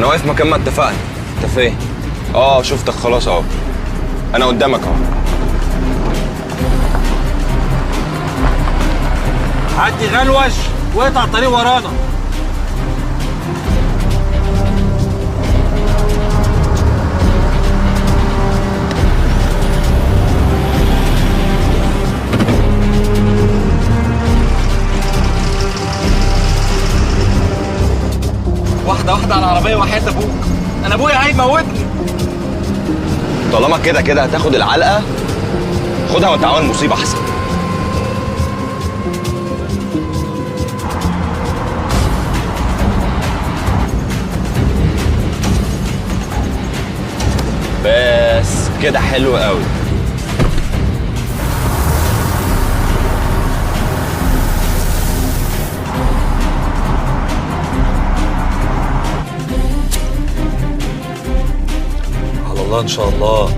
انا واقف مكان ما اتفقنا. انت فين؟ شفتك خلاص اهو. انا قدامك اهو. عدي غلوش واقطع الطريق ورانا. واحدة واحدة على العربية وحياة ابوك. انا ابويا هيموتني. طالما كده هتاخد العلقة، خدها وانت عامل مصيبة احسن. بس كده حلو قوي. على الله ان شاء الله.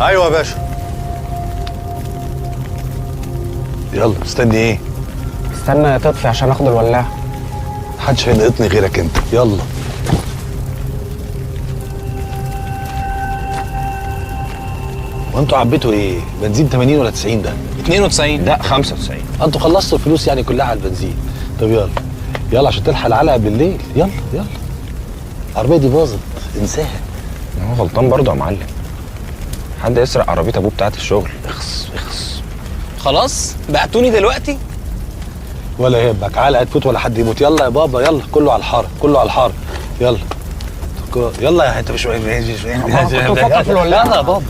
ايوه يا باشا. يلا مستني ايه؟ استنى تطفي عشان اخد الولاعه. محدش هينقطني غيرك انت. يلا. وانتوا عبيتوا ايه؟ بنزين 80 ولا 90 ده؟ 92. لا 95. انتوا خلصتوا الفلوس يعني كلها على البنزين. طب يلا يلا عشان تلحق العلقه بالليل. يلا يلا. العربيه دي باظت، انساها. هو غلطان برضه يا معلم. حد يسرق عربية ابوه بتاعت الشغل؟ اخس. خلاص بعتوني دلوقتي. ولا يهمك، علقه تفوت ولا حد يموت. يلا يا بابا يلا، كله على الحاره كله على الحاره. يلا يلا يا انت مش كنت بفكر في الولاعه. يلا يا بابا.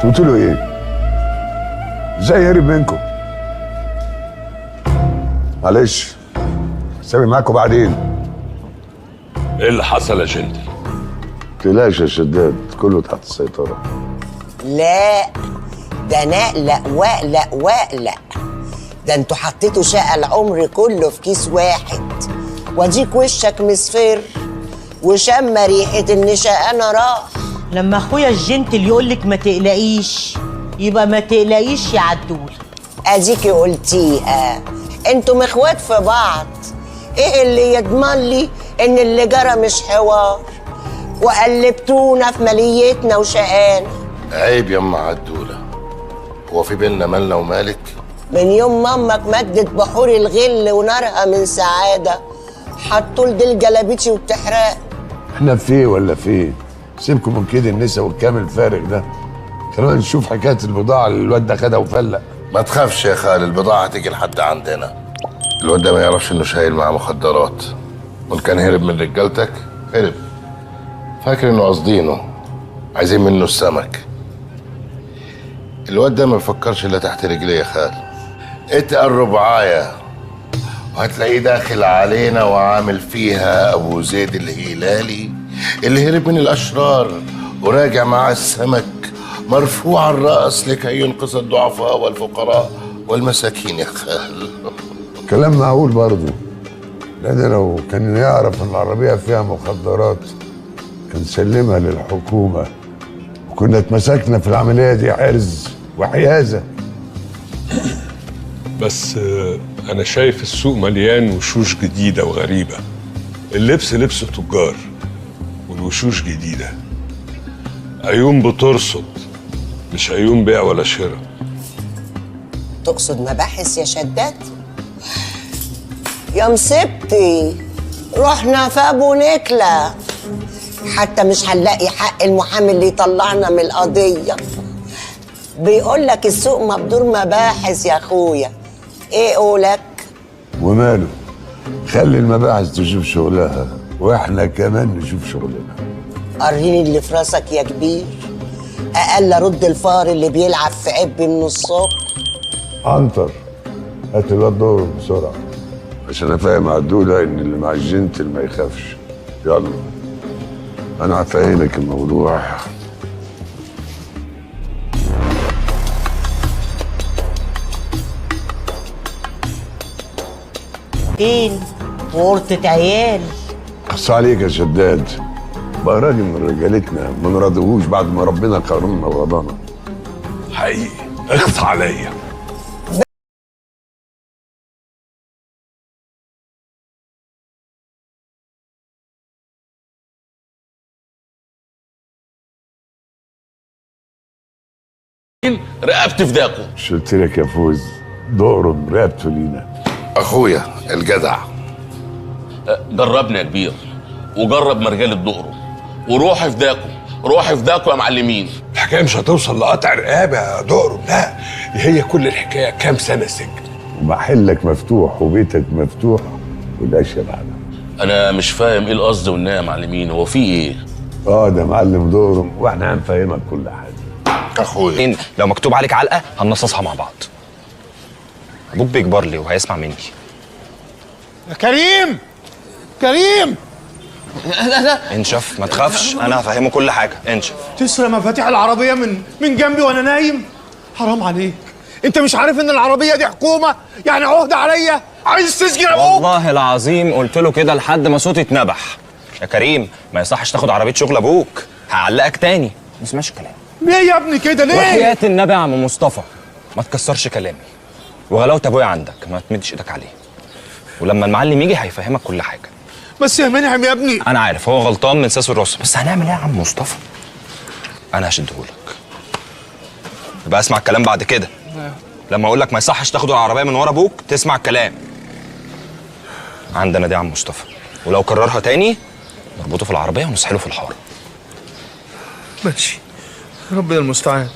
قلت له ايه؟ ازاي هرب منكم؟ معلش سامي معاكم بعدين. ايه اللي حصل يا جندل؟ متقلقش يا شداد، كله تحت السيطرة. لا ده نقلق واقلق. ده انتوا حطيتوا شقة العمر كله في كيس واحد، واديك وشك مصفر وشم ريحة ان شقانا راح. لما اخويا الجنتل يقولك ما تقلقيش يبقى ما تقلقيش يا عدول. اديكي قلتيها، انتوا اخوات في بعض. ايه اللي يضمن لي ان اللي جرى مش حوار وقلبتونا في ماليتنا وشقانا؟ عيب يما عدولة، هو في بيننا مالنا ومالك؟ من يوم مامك مدت بحور الغل ونارها من سعادة حطوا لدي الجلابيتي وبتحرق. احنا في ايه ولا في ايه؟ سيبكم من كده النسا والكامل الفارغ ده. خلونا نشوف حكاية البضاعة اللي الواد ده خدها وفلق. ما تخافش يا خالد، البضاعة هتيجي لحد عندنا. الواد ده ما يعرفش انه شايل معاه مخدرات، وان كان هرب من رجالتك هرب فاكر انه قاصدينه، عايزين منه السمك. الواد ده ما بيفكرش الا تحت رجليه يا خالد. اتقل ربعايه وهتلاقيه داخل علينا وعامل فيها ابو زيد الهلالي اللي هرب من الاشرار وراجع معاه السمك مرفوع الراس لكي ينقذ الضعفاء والفقراء والمساكين يا خال. كلام معقول برضه، لأن لو كان يعرف ان العربية فيها مخدرات كان سلمها للحكومة وكنا اتمسكنا في العملية دي حرز وحيازة. بس انا شايف السوق مليان وشوش جديدة وغريبة. اللبس لبس تجار والوشوش جديدة. عيون بترصد مش عيون بيع ولا شراء. تقصد مباحث يا شداد؟ يا مصيبتي رحنا في ابو نكلة، حتى مش هنلاقي حق المحامي اللي يطلعنا من القضية. بيقول لك السوق مبدور مباحث يا اخويا. ايه قولك؟ وماله، خلي المباحث تشوف شغلها واحنا كمان نشوف شغلنا. قريني اللي في راسك يا كبير. اقل رد الفار اللي بيلعب في عب من الصبح. عنتر، هات الواد دور بسرعه عشان افهم عدوله ان اللي مع الجنتل ما يخافش. يلا انا هفهمك الموضوع. فين؟ ورطة عيال. اخص عليك يا شداد، بقى راجل من رجالتنا ما نرضيهوش بعد ما ربنا كرمنا ورضانا. حقيقي اخص عليا. رقبت في داكو. مش قلت لك يا فوز دقرم رقبته لينا. اخويا الجدع جربنا يا كبير وجرب مرجال الدقرم وروح في داكو، روح في داكو يا معلمين. الحكايه مش هتوصل لقطع رقابه يا دقرم، لا هي كل الحكايه كام سنه سجن. ومحلك مفتوح وبيتك مفتوح والاشياء معنا. انا مش فاهم ايه القصد والنية يا معلمين، هو في ايه؟ ده معلم دقرم واحنا هنفهمك كل حاجه. اخويا لو مكتوب عليك علقه هننصصها مع بعض. ابوك بيكبر لي وهيسمع مني. يا كريم، كريم انشف ما تخافش، انا هفهمه كل حاجه. انشف. تسرق مفاتيح العربيه من جنبي وانا نايم؟ حرام عليك، انت مش عارف ان العربيه دي حكومه؟ يعني عهده عليا، عايز تسجن ابوك؟ والله العظيم قلت له كده لحد ما صوتي اتنبح. يا كريم ما يصحش تاخد عربيه شغل ابوك، هعلقك تاني. ما تسمعش كلام. ليه يا ابني كده ليه؟ وحياة النبي يا عم مصطفى ما تكسرش كلامي، وغلاوة ابويا عندك ما تمدش ايدك عليه، ولما المعلم يجي هيفهمك كل حاجه. بس يا منعم يا ابني، انا عارف هو غلطان من ساس الراس، بس هنعمل ايه يا عم مصطفى؟ انا هشدهولك. يبقى اسمع الكلام بعد كده. لما اقول لك ما يصحش تاخد العربيه من ورا ابوك تسمع الكلام. عندنا دي يا عم مصطفى، ولو كررها تاني نربطه في العربيه ونسحله في الحاره. ماشي، ربنا المستعان.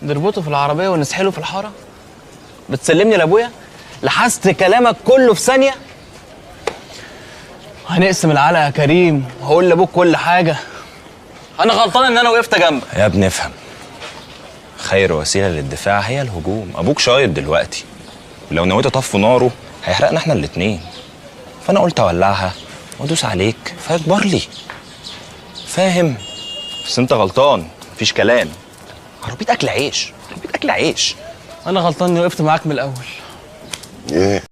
نربطه في العربيه ونسحله في الحاره؟ بتسلمني لابويا؟ لحست كلامك كله في ثانيه. هنقسم العلقه يا كريم، وهقول لابوك كل حاجه. انا غلطان ان انا وقفت جنبك يا ابني افهم، خير وسيله للدفاع هي الهجوم. ابوك شايط دلوقتي، ولو نويت اطفي ناره هيحرقنا احنا الاتنين. فانا قلت اولعها وادوس عليك فيكبر لي. فاهم؟ بس انت غلطان، مفيش كلام. عربيه اكل عيش، عربيه اكل عيش. انا غلطان اني وقفت معاك من الاول. ايه